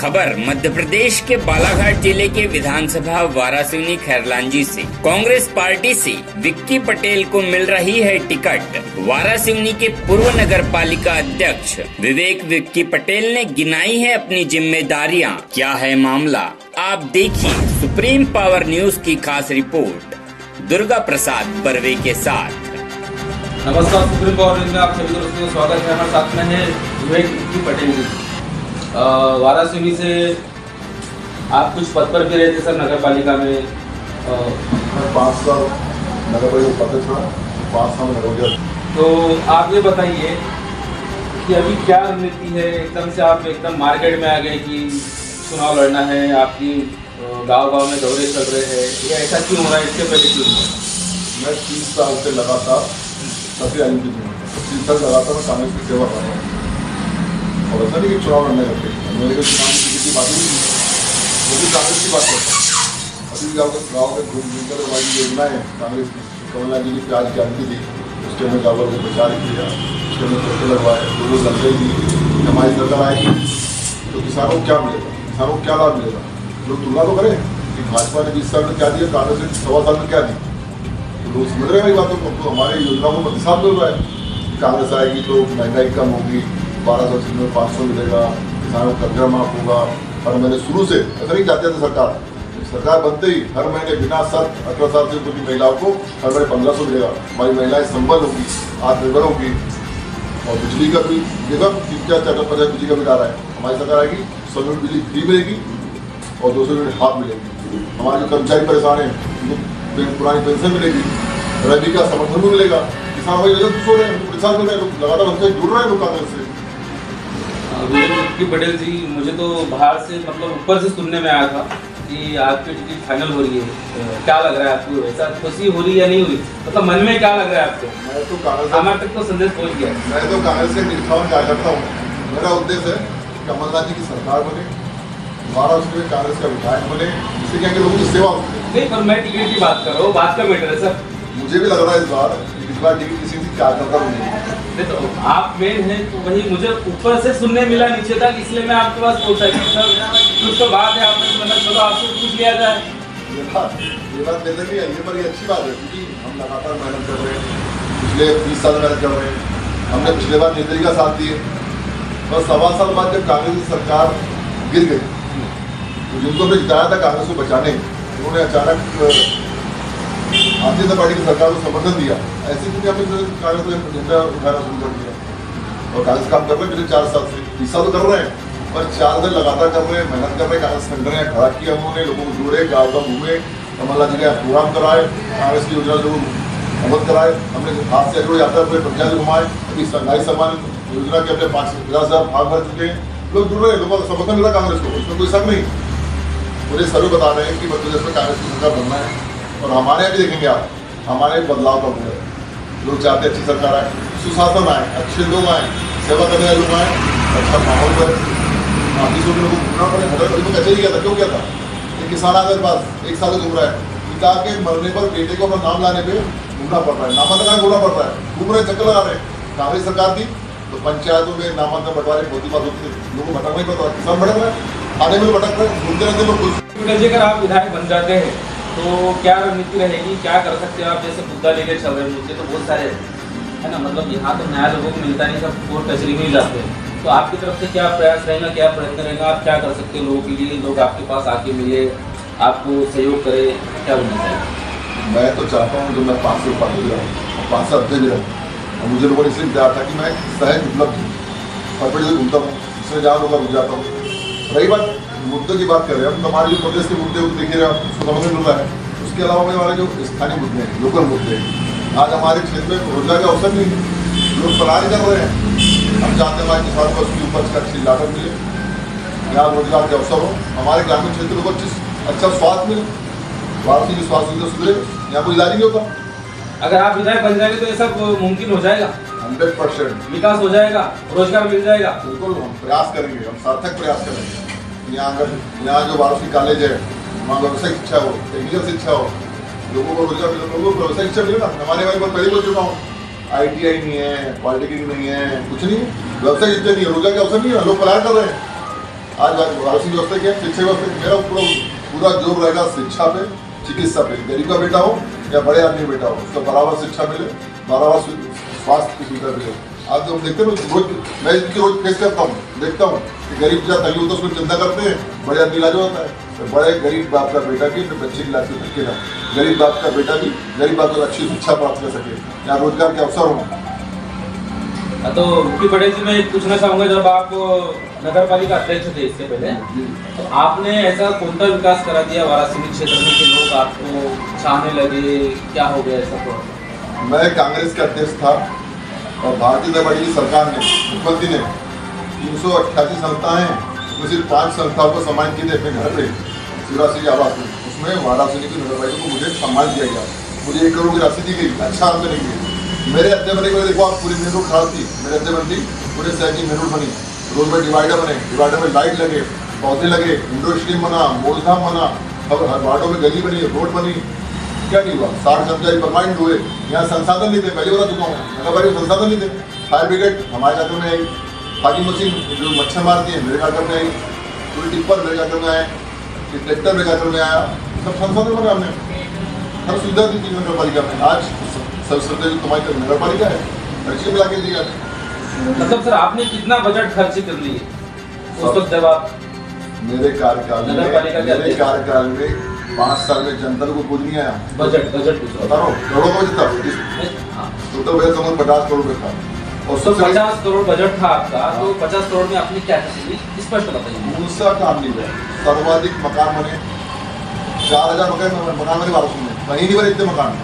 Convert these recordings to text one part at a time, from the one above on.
खबर मध्य प्रदेश के बालाघाट जिले के विधानसभा वारासिवनी खैरलांजी से कांग्रेस पार्टी से विक्की पटेल को मिल रही है टिकट। वारासिवनी के पूर्व नगर पालिका अध्यक्ष विवेक विक्की पटेल ने गिनाई है अपनी जिम्मेदारियां। क्या है मामला, आप देखिए सुप्रीम पावर न्यूज की खास रिपोर्ट दुर्गा प्रसाद बर्वे के साथ। नमस्कार, सुप्रीम पावर न्यूज में आप सभी दोस्तों का स्वागत है। हमारे साथ में है विवेक विक्की पटेल जी। वारासिवनी से आप कुछ पद पर भी रहते सर नगर पालिका में। मैं 5 साल नगर पालिका पद था, 5 साल नगर। तो आप ये बताइए कि अभी क्या रणनीति है, एकदम से आप एकदम मार्केट में आ गए कि चुनाव लड़ना है, आपकी गांव-गांव में दौरे चल रहे हैं, ये ऐसा क्यों हो रहा है, इसके पहले क्यों नहीं? मैं 30 साल से लगातार सभी राजनीति में 30 साल लगातार मैं कांग्रेस की सेवा कर रहा हूँ और ऐसा नहीं कि चुनाव लड़ने लगते मेरे को चुनाव की बात ही नहीं, वो भी कांग्रेस की बात करता है। अभी गाँव में घूम कर हमारी योजना है कांग्रेस की, कमलनाथ जी की प्याज की आदमी थी, उसके हमें गाँव में प्रचार किया, उसके हमें ट्रैक्टर लगवाए, लोगों लग गई थी। हमारी सरकार आएगी तो किसानों को क्या मिलेगा, किसानों को क्या लाभ मिलेगा, लोग तुलना तो करें कि भाजपा ने 20 साल में क्या दिया, कांग्रेस ने 1.25 साल में क्या दी। तो लोग समझ रहे हैं बातों को, तो हमारे योजनाओं को प्रतिसाद मिल रहा है। कांग्रेस आएगी तो महंगाई कम होगी, 1200 में 500 मिलेगा, किसानों का कर्जा माफ होगा। हर महीने शुरू से ऐसा नहीं चाहते थे सरकार बनते ही हर महीने बिना शर्त 18 साल से ऊपर की महिलाओं को हर महीने 1500 मिलेगा। हमारी महिलाएं संबल होगी, आत्मनिर्भर होगी। और बिजली का भी देखा 3-4 बिजली का बिल आ रहा है, हमारी सरकार आएगी 100 यूनिट बिजली फ्री मिलेगी और 200 यूनिट हाफ मिलेगी। हमारे जो कर्मचारी परेशान हैं उनको पुरानी पेंशन मिलेगी, रबी का समर्थन भी मिलेगा। किसान भाई खुश हो रहे हैं, परेशान कर रहे हैं, लगातार हमसे जुड़ रहे हैं लोग कांग्रेस से। विक्की पटेल जी, मुझे तो बाहर से मतलब ऊपर से सुनने में आया था कि आपकी टिकट फाइनल हो रही है। क्या लग रहा है आपको, ऐसा खुशी हो रही है या नहीं हो रही, मतलब मन में क्या लग रहा है आपको? मैं तो कांग्रेस हमारे तक तो संदेश पहुंच गया। मैं तो कांग्रेस से निष्ठावान कार्यकर्ता हूँ। मेरा उद्देश्य है कमलनाथ जी की सरकार बने, हमारा उसमें कांग्रेस का विधायक बने, जिससे क्या लोगों की सेवा हो। नहीं, पर मैं टिकट की बात कर रहा हूँ, बात का मैटर है सर। मुझे भी लग रहा है इस बार टिकट किसी की कार्यकर्ता बनेगी। तो आप मेन हैं, तो वही मुझे ऊपर से सुनने मिला नीचे तक, इसलिए मैं आपके पास पहुंचा कि सर कुछ तो बात है, आपने मतलब चलो आपसे पूछ लिया जाए। ये बात मेरे नहीं है, ये पर ये अच्छी बात है क्योंकि हम लगातार मेहनत कर रहे हैं, पिछले 20 साल मेहनत कर रहे हैं। हमने पिछले बार नेत्री का साथ दिए, बस 1.25 साल बाद जब कांग्रेस की सरकार गिर गई तो जिनको हमने जिताया था कांग्रेस को बचाने, उन्होंने अचानक भारतीय जनता पार्टी की सरकार को समर्थन दिया। ऐसी दुनिया में कांग्रेस ने झंडा उठाना शुरू कर दिया और कांग्रेस काम कर रहे हैं पिछले 4 साल से। 20 साल तो कर रहे हैं पर 4 साल लगातार कर रहे हैं, मेहनत कर रहे हैं। कांग्रेस संगठन यहाँ खड़ा किया उन्होंने, लोगों को जोड़े, गाँव गाँव घूमे, कमलनाथ जी ने प्रोग्राम कराए, कांग्रेस की योजना जो अमल कराए। हमने हाथ से अगड़ो यात्रा पूरे पंचायत घुमाए, अभी संघाई सम्मान योजना के अपने 50,000 भाग भर चुके हैं। लोग जुड़ रहे हैं, लोगों का समर्थन मिला कांग्रेस को, इसमें कोई शक नहीं। मुझे सर्वे बता रहे हैं कि मध्य प्रदेश में कांग्रेस की सरकार बनना है और हमारे यहाँ भी देखेंगे आप, हमारे बदलाव का मूड है। लोग चाहते अच्छी सरकार आए, सुशासन आए, अच्छे लोग आए, सेवा करने वाले लोग आए, अच्छा माहौल बने। ऑफिसों में लोगों को घूमना पड़े, अभी तो कचहरी गया था, क्यों गया था? एक किसान आगे पास 1 साल से घूम रहा है, पिता के मरने पर बेटे को अपना नाम लाने पर घूमना पड़ रहा है, नामांकन घूमना पड़ रहा है, घूम रहे चक्कर लगा रहे हैं। कांग्रेस सरकार थी तो पंचायतों में नामांकन बंटवारे बहुत ही बात होती थी, लोगों को भटकना ही पड़ता, किसान भटक रहे हैं, खाने में भटक रहे, घूमते रहते लोग। अगर आप विधायक बन जाते हैं तो क्या रणनीति रहेगी, क्या कर सकते हैं आप? जैसे मुद्दा लेके चल रहे हैं, मुद्दे तो बहुत सारे है ना, मतलब यहाँ तो नया लोगों को मिलता नहीं, सब कोर्ट कचहरी में ही जाते हैं। तो आपकी तरफ से क्या प्रयास रहेगा, क्या प्रयत्न रहेगा, आप क्या कर सकते हैं लोगों के लिए, लोग आपके पास आके मिले, आपको सहयोग करे, क्या बनना चाहिए? मैं तो चाहता हूँ जो मैं 5 से ऊपर भी रहूँ, 5 से अध्यक्ष रहूँ। और मुझे लोगों ने इसलिए बताया था कि मैं सहज उपलब्ध हूँ, हर बड़े से घूमता हूँ, इसमें जहाँ लोग रुक जाता हूँ। रही बात मुद्दों की बात कर रहे हैं हम, हमारे जो प्रदेश के मुद्दे देखिए आप, समझ मिल रहा है। उसके अलावा हमारे जो स्थानीय मुद्दे हैं, लोकल मुद्दे हैं, आज हमारे क्षेत्र में रोजगार का अवसर नहीं है, लोग फरार कर रहे हैं। हम चाहते हैं हमारे किसानों को उसकी उपज का अच्छी लागत मिले, यहाँ रोजगार के अवसर हो, हमारे ग्रामीण क्षेत्रों को अच्छा स्वास्थ्य मिले, वाराणसी की स्वास्थ्य सुविधा सुधरे, यहाँ कोई इलाज नहीं होता। अगर आप विधायक बन जाएंगे तो ये सब मुमकिन हो जाएगा, 100% विकास हो जाएगा, रोजगार मिल जाएगा। बिल्कुल हम प्रयास करेंगे, हम सार्थक प्रयास करेंगे। यहाँ जो वाराणसी कॉलेज है, वहाँ व्यावसायिक शिक्षा हो, टेक्निकल शिक्षा हो, लोगों को रोजगार मिले, लोगों को व्यावसायिक शिक्षा मिले ना। हमारे भाई पहले बोल चुका हूँ, ITI नहीं है, पॉलिटेक्निक नहीं है, कुछ नहीं, व्यवसाय शिक्षा नहीं है, रोजगार के अवसर नहीं है, लोग पलायन कर रहे हैं। आज वाराणसी व्यवस्था क्या है, शिक्षा व्यवस्था। मेरा पूरा जोर रहेगा शिक्षा पे, चिकित्सा पे। गरीब का बेटा हो या बड़े आदमी का बेटा हो, उसको बराबर शिक्षा मिले, बराबर स्वास्थ्य की सुविधा मिले। आज हम देखते हैं रोज, मैं इनकी रोज फेस करता हूँ, देखता हूँ कि गरीब जहाँ तकलीफ होता है उसको चिंता करते हैं, बड़े आदमी इलाज होता है। तो बड़े गरीब बाप का बेटा भी अपने बच्चे की इलाज से धक्के ना, गरीब बाप का बेटा भी गरीब बाप को अच्छी शिक्षा प्राप्त कर सके, यहाँ रोजगार के अवसर होना। तो विक्की पटेल जी, मैं पूछना चाहूंगा, जब आप नगर पालिका अध्यक्ष थे इससे पहले, तो आपने ऐसा कौन सा विकास करा दिया वाराणसी क्षेत्र में कि लोग आपको चाहने लगे? क्या हो गया ऐसा? तो मैं कांग्रेस के अध्यक्ष था और भारतीय जनता पार्टी की सरकार ने, मुख्यमंत्री ने 388 संस्थाएं, उसमें सिर्फ 5 संस्थाओं को सम्मानित किए थे अपने घर पे, शिवराज सिंह आवास में। उसमें वाराणसी की नगर पालिका को मुझे सम्मान दिया गया, मुझे 1 करोड़ की राशि दी गई। अच्छा आंसर नहीं दिए मेरे अध्यक्ष बने को। देखो आप, पूरी मेन रोड खराब थी, मेरे अध्यक्ष बनती पूरे शहर की मेन रोड बनी, रोड में डिवाइडर बने, डिवाइडर में लाइट लगे, पौधे लगे, इंडोर स्टेडियम बना, मोलधाम बना, अब हर वार्डों में गली बनी, रोड बनी। क्या नहीं हुआ? 60 कर्मचारी परमानेंट हुए। यहाँ संसाधन नहीं थे, पहले बता चुका हूँ, नगर पालिका संसाधन नहीं थे। फायर ब्रिगेड हमारे कार्यक्रम में आई, फागिंग मशीन जो मच्छर मारती है मेरे कार्यक्रम में आई, पूरी टिप्पर मेरे कार्यक्रम में आए, ट्रैक्टर मेरे कार्यक्रम में आया, सब संसाधन बने हमने, हर सुविधा दी थी नगर पालिका में। आज सबसे जो तुम्हारी नगर पालिका है, हर चीज मिला के दिया। मतलब सर, आपने कितना बजट खर्च कर लिए उस वक्त जब आप मेरे कार्यकाल में 5 साल में जनता को कुछ नहीं आया? बजट बता रहा हूँ, करोड़ों का बजट था, टोटल बजट समझ 50 करोड़ रुपये था। और तो 50 करोड़ बजट था आपका, तो 50 करोड़ में आपने क्या किया स्पष्ट बताइए। दूसरा काम नहीं हुआ, सर्वाधिक मकान बने, 4000 मकान बने वाराणसी में, कहीं नहीं बने इतने मकान,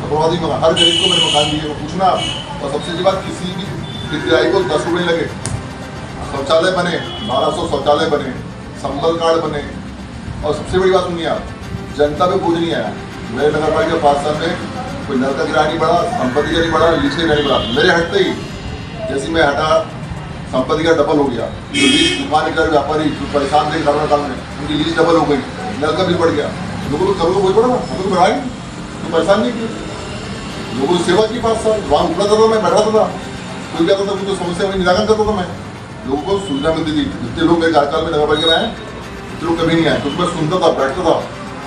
सर्वाधिक मकान। हर गरीब को मैंने मकान दिए, पूछना आप। और सबसे बड़ी बात, किसी भी हितग्राही को 10 रुपये लगे। शौचालय बने, 1200 शौचालय बने, संबल कार्ड बने। और सबसे बड़ी बात सुनिए आप, जनता पे बोझ नहीं आया। मेरे नगर पालिका 5 साल में कोई नल का किराया नहीं बढ़ा, संपत्ति का नहीं बढ़ा, लीज का नहीं बढ़ा। मेरे हटते ही जैसे मैं हटा, संपत्ति का डबल हो गया। जो लीज दुकान के व्यापारी जो परेशान थे कोरोना काल में, उनकी लीज डबल हो गई, नल का बिल बढ़ गया। लोगों को करोड़ों बोझ पड़ा ना, हम तो बढ़ाएंगे, तो परेशान नहीं किया। लोगों की सेवा की 5 साल, वहाँ उपड़ा था, मैं बैठा था, कोई कहता था कुछ समस्या में निराकरण करता था मैं। लोगों को सुविधा मिलती थी। जितने लोग मेरे कार्यकाल में नगर पालिका में आए, जितने लोग कभी नहीं आए, तो उसमें सुनता था, बैठता था,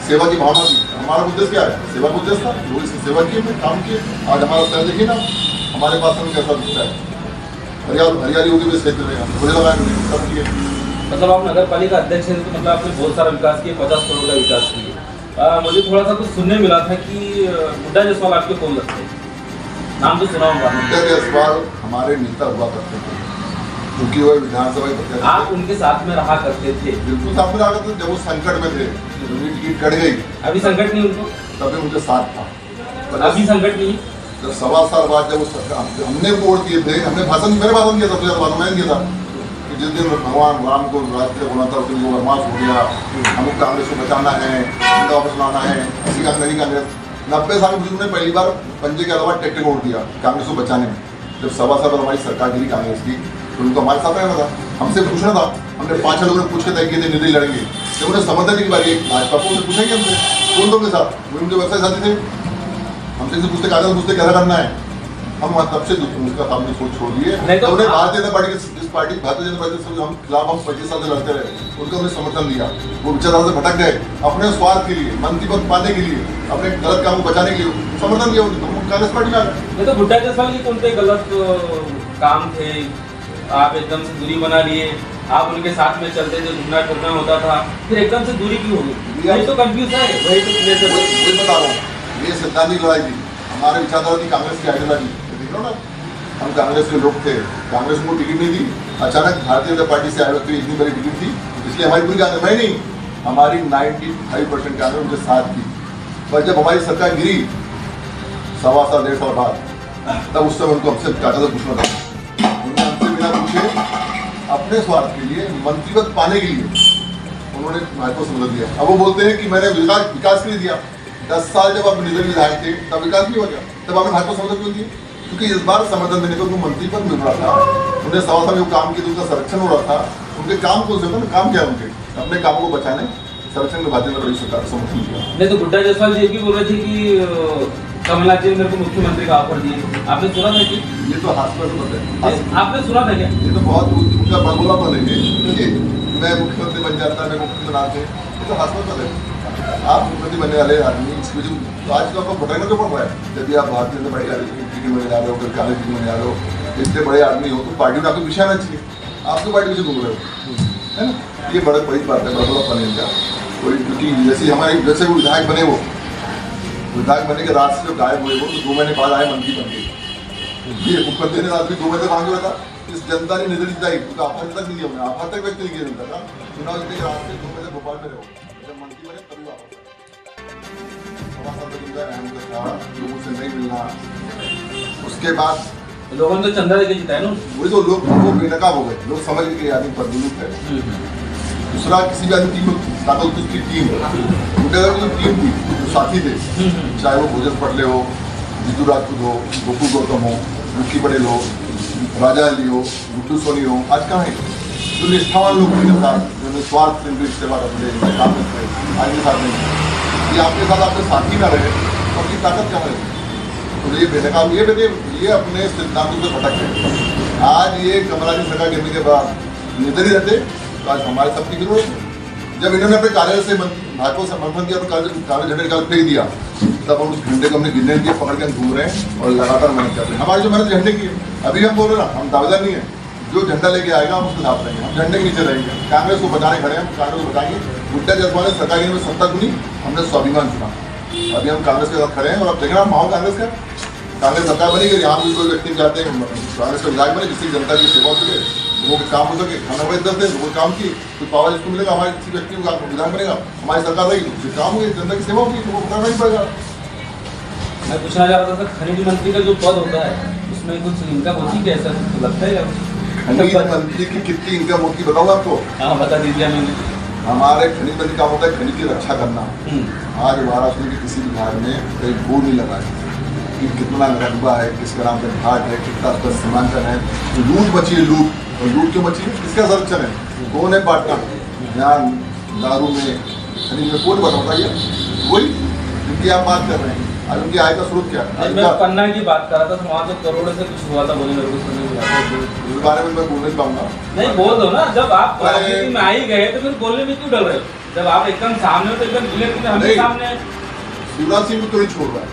सेवा की भावना थी। हमारा उद्देश्य क्या है? सेवा का उद्देश्य था, लोग इसकी सेवा किए, काम किए। आज हमारा शहर देखिए ना, हमारे पास में कैसा दिखता है, हरियाली होगी भी क्षेत्र में, मुझे लगा सब किए। मतलब आप नगर पालिका अध्यक्ष हैं, तो मतलब आपने बहुत सारा विकास किया, 50 करोड़ का विकास किया। मुझे थोड़ा सा कुछ सुनने मिला था कि बुड्ढा जायसवाल आपके कौन लगते हैं? नाम तो सुना होगा। बुड्ढा जायसवाल हमारे नेता हुआ करते थे, क्योंकि वो विधानसभा आप उनके साथ में रहा करते थे? बिल्कुल साथ में रहा करते थे। जब वो संकट में थे, उनकी टिकट कट गई, अभी संकट नहीं उनको, तभी उनके साथ था। अभी संकट नहीं। जब 1.25 साल बाद जब हमने वोट दिए थे, हमने मेरे भाषण किया था, सबसे ज़्यादा भाषण मैंने किया था कि जिस दिन भगवान राम को रास्ते होना था, उस दिन वो वनवास हो गया, हमको कांग्रेस को बचाना है, इंडिया वापस लाना है। ऐसी कांग्रेस नहीं, कांग्रेस 90 साल में बुजुर्ग ने पहली बार पंजे के अलावा ट्रैक्टर को वोट दिया कांग्रेस को बचाने में। जब 1.25 साल बाद हमारी सरकार गिरी कांग्रेस की, तो उनको हमारे साथ रहना था, हमसे पूछना था। हमने 5 लोगों ने पूछ के तय किए थे, निर्दलीय लड़ेंगे। जब उन्हें समर्थन की बारी भाजपा को, उन्हें पूछेंगे हमसे कौन लोगों के साथ, वो उनके व्यवसाय साथी थे, हमसे पूछते कागज पूछते कैसा करना है। हम तब से उसका हमने सोच छोड़ दिए। तो उन्हें भारतीय जनता पार्टी जिस पार्टी भारतीय जनता पार्टी से हम खिलाफ हम 25 साल से लड़ते रहे, उनको हमने समर्थन दिया। वो विचारधारा से भटक गए, अपने स्वार्थ के लिए, मंत्री पद पाने के लिए, अपने गलत काम को बचाने के लिए समर्थन दिया, कांग्रेस पार्टी में आ गए। तो बुड्ढा जायसवाल के कौन से गलत काम थे? आप एकदम से दूरी बना लिए, आप उनके साथ में चलते थे, घूमना फिरना होता था, फिर एकदम से दूरी क्यों हो गई? वही तो कंफ्यूज है, वही तो बता रहा हूँ। ये सिद्धांतिक लड़ाई थी, हमारे विचारधारा थी, कांग्रेस की आइडियोलॉजी। ना, हम कांग्रेस के लोग थे, कांग्रेस को टिकट नहीं दी। अचानक भारतीय जनता पार्टी से आए वक्त इतनी बड़ी टिकट थी, इसलिए हमारी पूरी कांग्रेस में नहीं, हमारी 95% कांग्रेस उनके साथ थी। पर जब हमारी सरकार गिरी 1.25 साल 1.5 साल बाद, तब उस समय उनको हमसे कागज पूछना था। उन्होंने हमसे बिना पूछे अपने स्वार्थ के लिए, मंत्री पद पाने के लिए उन्होंने महत्व समझ दिया। अब वो बोलते हैं कि मैंने विकास के लिए दिया। 10 साल जब आप निर्दलीय विधायक थे, तब विकास नहीं हो गया, तब आपने महत्व समझ क्यों दिए? क्योंकि इस बार समर्थन देने को उनको मंत्री पद मिल रहा था, उन्हें 1.25 साल में वो काम किया, तो उनका संरक्षण हो रहा था। उनके काम कौन से होता है? काम क्या है उनके? अपने काम को बचाने, संरक्षण में भारतीय जनता पार्टी सरकार समर्थन दिया। नहीं तो बुड्ढा जायसवाल जी भी बोल रहे थे कि कमलनाथ जी ने मेरे को मुख्यमंत्री का ऑफर दिए, आपने सुना था कि? ये तो हास्पिटल है, आपने सुना था क्या? ये तो बहुत उनका बड़बोलापन है। मैं मुख्यमंत्री बन जाता, मैं मुख्यमंत्री बनाते, ये तो हास्यास्पद है। आप मुख्यमंत्री बनने वाले आदमी इसकी वजह तो आज तो आपको भटकना क्यों पड़ रहा है? जब भी आप भारतीय जनता पार्टी की बने जा रहे हो, फिर कांग्रेस की बने जा रहे हो, इतने बड़े आदमी हो तो पार्टी में आपको पीछे आना चाहिए। आप तो पार्टी पीछे घूम रहे हो, है ना? ये बड़ा बड़ी बात है, बड़ा बड़ा इनका कोई, क्योंकि जैसे हमारे जैसे वो विधायक बने, वो विधायक बने के रात से जो गायब हुए वो तो 2 महीने बाद आए मंत्री बन गए। ये मुख्यमंत्री ने रात में 2 महीने मांगे हुआ था, इस जनता ने नजर दिखाई, तो आफत तक नहीं दिया उन्हें, आफत तक व्यक्त नहीं किया जनता का। चुनाव जीतने के रात से 2 महीने भोपाल में रहो, जब मंत्री बने तभी वापस लोगों से नहीं मिलना। उसके बाद लोगों ने तो चंदा देके जिताया ना, वही तो लोग वो बेनकाब हो गए, लोग समझ गए कि आदमी बदलूक है। दूसरा किसी भी आदमी टीम ताकत उसकी टीम उनके अगर जो टीम थी, जो साथी थे, चाहे वो भोजन पटले हो, जीतू राजपूत हो, गोपू गौतम हो, विक्की पटेल हो, राजा अली हो, गुड्डू सोनी हो, आज कहाँ है? जो निष्ठावान लोग उनके साथ, जो निस्वार्थ सेवा करते काम करते, आज के साथ नहीं। ये आपके साथ आपके साथी ना रहे तो अपनी ताकत क्या है? तो ये बेनकाब ये अपने सिद्धांतों से भटक गए। आज ये कमला की सरकार गिरने के बाद निधर ही रहते तो आज हमारे सबकी जरूरत है। जब इन्होंने अपने कार्यालय से भाजपा समर्थन किया, काले झंडे निकाल फेंक दिया, तब हम उस झंडे को हमने गिरने दिए, पकड़ के हम घूम रहे हैं और लगातार मेहनत कर रहे हैं। हमारी जो मेहनत झंडे की है, अभी हम बोल रहे ना, हम दावेदार नहीं है, जो झंडा लेके आएगा हम उसके साथ रहेंगे, हम झंडे के नीचे रहेंगे। कांग्रेस को बचाने खड़े हैं, हम कांग्रेस को बचाएंगे। गुड्डा जसवाल ने सरकार में सत्ता चुनी, हमने स्वाभिमान चुना, अभी हम कांग्रेस के साथ खड़े हैं। और अब देखना माहौल कांग्रेस का, कांग्रेस सरकार बनेगी, यहाँ भी कोई व्यक्ति चाहते हैं कांग्रेस का विधायक बने जिससे जनता की सेवा हो सके, लोगों के काम हो सके, खाना बड़े दस दिन वो काम की कुछ पावर इसको मिलेगा, हमारे किसी व्यक्ति को विधायक बनेगा, हमारी सरकार रहेगी तो काम होगी, जनता की सेवा होगी, तो वो करना ही पड़ेगा। मैं पूछना चाह रहा था सर, खनिज मंत्री का जो पद होता है उसमें कुछ इनकम होती है, ऐसा कुछ लगता है? खनिज मंत्री की कितनी इनकम होती है बताऊँ आपको? हाँ बता दीजिए हमें। हमारे खनिज मंत्री का होता है खनिज की रक्षा करना। आज वाराणसी के किसी भी भाग में कोई बोर्ड नहीं लगा है कि कितना रकबा है, किसका नाम पे घाट है, कितना उसका सीमांकन है, लूट बची है, लूट, और लूट क्यों बची है, किसका संरक्षण है, कौन है पार्टनर यहाँ दारू में, खनिज में, कौन बताइए? वही जिनकी आप बात कर रहे हैं। आज उनकी आय का स्रोत क्या है? मैं पन्ना की बात कर रहा था, वहाँ तो करोड़ से कुछ हुआ था, बोले मेरे को समझ नहीं आया। इस बारे में मैं बोल नहीं पाऊंगा। नहीं बोल दो ना, जब आप राजनीति में आ ही गए तो फिर बोलने में क्यों डर रहे हो? जब आप एकदम सामने हो तो एकदम क्लियर, हमें सामने। शिवराज सिंह को क्यों नहीं छोड़ रहा है?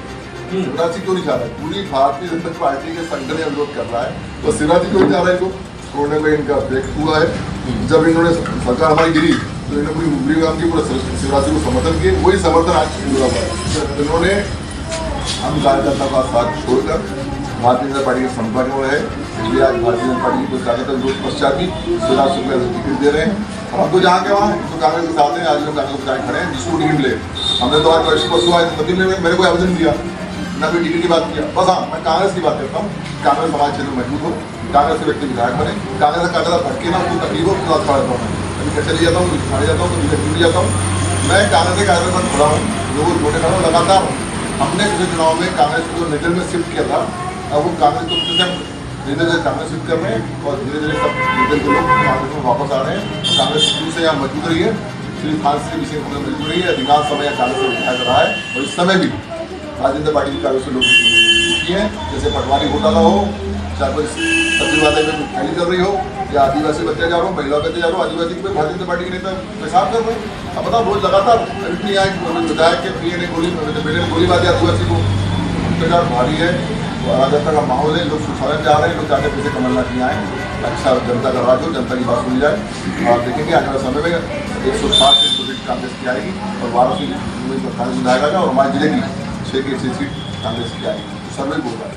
शिवराज सिंह क्यों नहीं जा रहा है? पूरी भारतीय जनता पार्टी के संगठन का विरोध कर रहा है, तो शिवराज सिंह क्यों नहीं जा रहा है? इनको छोड़ने में इनका ब्रेक हुआ है। जब इन्होंने सरकार हमारी गिरी तो इन्होंने पूरी मुगली काम की, पूरा शिवराज सिंह को समर्थन किए, वही समर्थन आज जुड़ा हुआ है। इन्होंने हम कार्यकर्ता का साथ छोड़कर भारतीय जनता पार्टी के संपर्क में रहे, इसलिए आज भारतीय जनता पार्टी की कुछ कार्यकर्ता विरोध पश्चात भी शिवराज सिंह को टिकट दे रहे हैं। और हमको जहाँ के वहाँ तो कांग्रेस के साथ हैं, आज हम कांग्रेस के साथ खड़े हैं, जिसको टिकट मिले। हमने तो आज परसों आए तभी मेरे को आवेदन दिया, ना कोई टिकट की बात किया। बस हाँ, मैं कांग्रेस की बात करता हूँ, कांग्रेस समाज क्षेत्र में मजबूत हो, कांग्रेस के व्यक्ति विधायक बने, कांग्रेस का कार्यकर्ता भटके ना, उसको तकलीफ हो, उसके साथ खड़ा रहता हूँ। कभी चले जाता हूँ, कभी खाने जाता हूँ, कभी कहीं जाता हूँ। मैं कांग्रेस के कार्यकर्ता साथ खड़ा हूँ, लोगों को वोटे खड़ा हूँ लगातार। हमने पिछले चुनाव में कांग्रेस को निधन में शिफ्ट किया था, अब वो कांग्रेस को धीरे धीरे कांग्रेस शिफ्ट कर रहे हैं और धीरे धीरे सब निधन के लोग कांग्रेस में वापस आ रहे हैं। कांग्रेस शुरू से यहाँ मजबूत रही है, श्री फांसी के विषय में मजबूत रही है, अधिकांश समय यहाँ कांग्रेस को विधायक रहा है। और इस समय भी भारतीय जनता पार्टी की कांग्रेस से लोग दुखी हैं, जैसे पटवारी घोटाला हो, चाहे कोई सब्जी वाले में फैली कर रही हो, या आदिवासी बच्चे जा रहा हो, महिला बच्चे जा रहा हो, आदिवासी पे भारतीय जनता पार्टी के नेता पेशाब कर रहे हैं। अब बताओ, रोज लगातार इतनी आए विधायक के पीए ने गोली, बेटे ने गोली मारी आदिवासी को, अत्याचार भारी है, अराजकता का माहौल है, लोग शौचालय जा रहे हैं, लोग चाहते पैसे कमलनाथ नहीं आए। अच्छा जनता का राज हो, जनता की बात सुनी जाए। आप देखेंगे आने वाले समय में 160 सीट कांग्रेस की आएगी और 12 सीट कांग्रेस विधायक आएगा, और हमारे जिले की 6 की 6 सीट कांग्रेस की आएगी। सर्वे बोल रहा है।